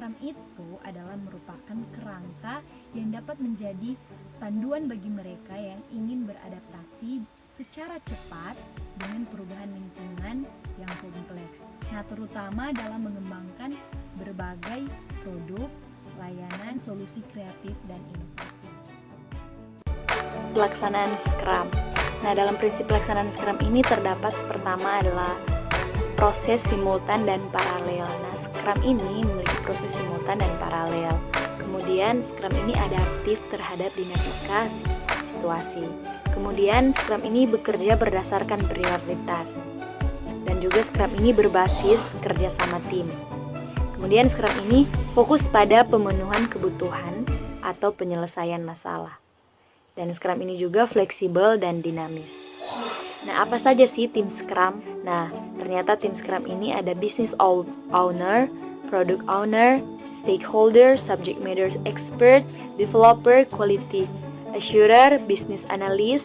Scrum itu adalah merupakan kerangka yang dapat menjadi panduan bagi mereka yang ingin beradaptasi secara cepat dengan perubahan lingkungan yang kompleks. Nah, terutama dalam mengembangkan berbagai produk, layanan, solusi kreatif dan inovatif. Pelaksanaan Scrum. Nah, dalam prinsip pelaksanaan Scrum ini terdapat pertama adalah proses simultan dan paralel. Nah, Scrum ini memiliki proses simultan dan paralel. Kemudian Scrum ini adaptif terhadap dinamika situasi. Kemudian Scrum ini bekerja berdasarkan prioritas. Dan juga Scrum ini berbasis kerjasama tim. Kemudian Scrum ini fokus pada pemenuhan kebutuhan atau penyelesaian masalah. Dan Scrum ini juga fleksibel dan dinamis. Nah, apa saja sih tim Scrum? Nah, ternyata tim Scrum ini ada business owner, product owner, stakeholder, subject matter expert, developer, quality assurer, business analyst,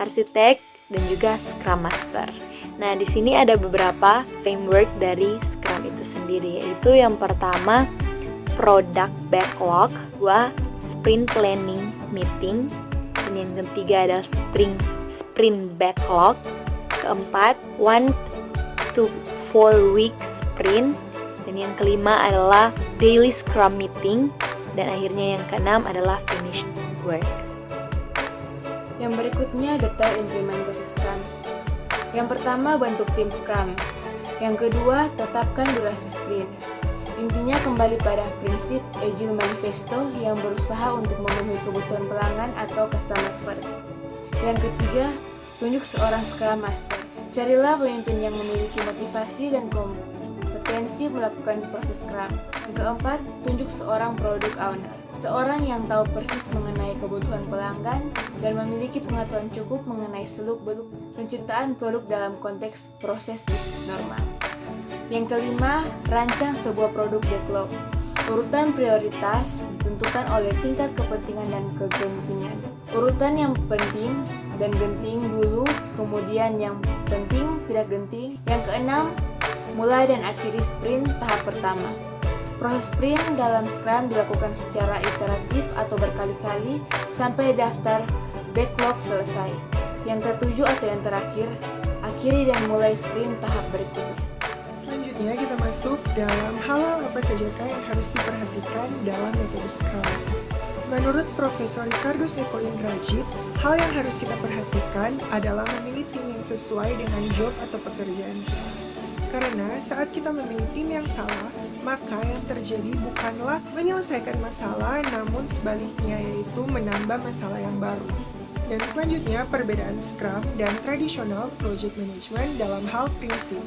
arsitek, dan juga Scrum Master. Nah, di sini ada beberapa framework dari Scrum itu sendiri, yaitu yang pertama product backlog, dua sprint planning meeting, dan yang ketiga ada sprint backlog, keempat 1 to 4 week sprint, dan yang kelima adalah daily Scrum meeting, dan akhirnya yang keenam adalah finished work. Yang berikutnya detail implementasi Scrum. Yang pertama, bentuk tim Scrum. Yang kedua, tetapkan durasi sprint. Intinya kembali pada prinsip Agile Manifesto yang berusaha untuk memenuhi kebutuhan pelanggan atau customer first. Yang ketiga, tunjuk seorang Scrum Master. Carilah pemimpin yang memiliki motivasi dan kompetensi melakukan proses Scrum. Yang keempat, tunjuk seorang Product Owner. Seorang yang tahu persis mengenai kebutuhan pelanggan dan memiliki pengetahuan cukup mengenai seluk-beluk penciptaan produk dalam konteks proses bisnis normal. Yang kelima, rancang sebuah produk backlog. Urutan prioritas ditentukan oleh tingkat kepentingan dan kegentingan. Urutan yang penting dan genting dulu, kemudian yang penting tidak genting. Yang keenam, mulai dan akhiri sprint tahap pertama. Proses sprint dalam Scrum dilakukan secara iteratif atau berkali-kali sampai daftar backlog selesai. Yang ketujuh atau yang terakhir, akhiri dan mulai sprint tahap berikutnya. Selanjutnya kita masuk dalam hal-hal apa sajakah yang harus diperhatikan dalam metode Scrum. Menurut Profesor Ricardus Eko Indrajit, hal yang harus kita perhatikan adalah memilih tim yang sesuai dengan job atau pekerjaan kita. Karena saat kita memilih tim yang salah, maka yang terjadi bukanlah menyelesaikan masalah, namun sebaliknya, yaitu menambah masalah yang baru. Dan selanjutnya, perbedaan Scrum dan tradisional project management dalam hal prinsip,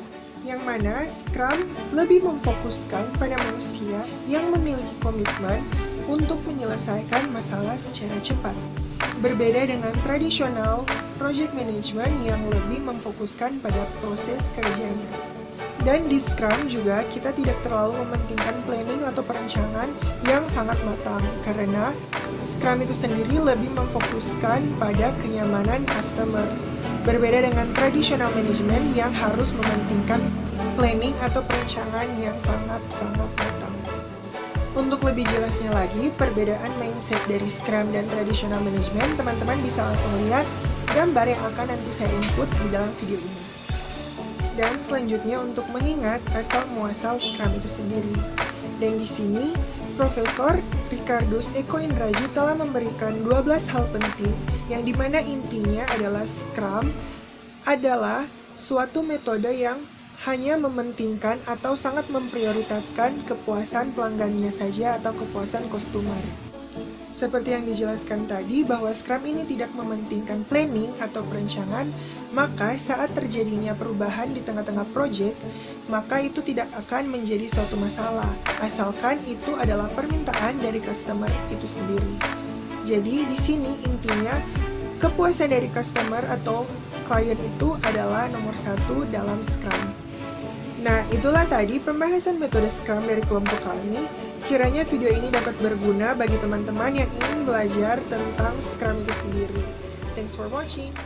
yang mana Scrum lebih memfokuskan pada manusia yang memiliki komitmen untuk menyelesaikan masalah secara cepat. Berbeda dengan tradisional project management yang lebih memfokuskan pada proses kerjanya. Dan di Scrum juga kita tidak terlalu mementingkan planning atau perencanaan yang sangat matang, karena Scrum itu sendiri lebih memfokuskan pada kenyamanan customer. Berbeda dengan tradisional manajemen yang harus mementingkan planning atau perencanaan yang sangat-sangat matang. Untuk lebih jelasnya lagi, perbedaan mindset dari Scrum dan tradisional manajemen, teman-teman bisa langsung lihat gambar yang akan nanti saya input di dalam video ini. Dan selanjutnya untuk mengingat asal-muasal Scrum itu sendiri. Dan di sini, Profesor Ricardus Eko Indrajit telah memberikan 12 hal penting yang dimana intinya adalah Scrum adalah suatu metode yang hanya mementingkan atau sangat memprioritaskan kepuasan pelanggannya saja atau kepuasan customer. Seperti yang dijelaskan tadi bahwa Scrum ini tidak mementingkan planning atau perencanaan, maka saat terjadinya perubahan di tengah-tengah proyek, maka itu tidak akan menjadi suatu masalah, asalkan itu adalah permintaan dari customer itu sendiri. Jadi di sini intinya kepuasan dari customer atau klien itu adalah nomor satu dalam Scrum. Nah, itulah tadi pembahasan metode Scrum dari kelompok kami. Kiranya video ini dapat berguna bagi teman-teman yang ingin belajar tentang Scrum itu sendiri. Thanks for watching!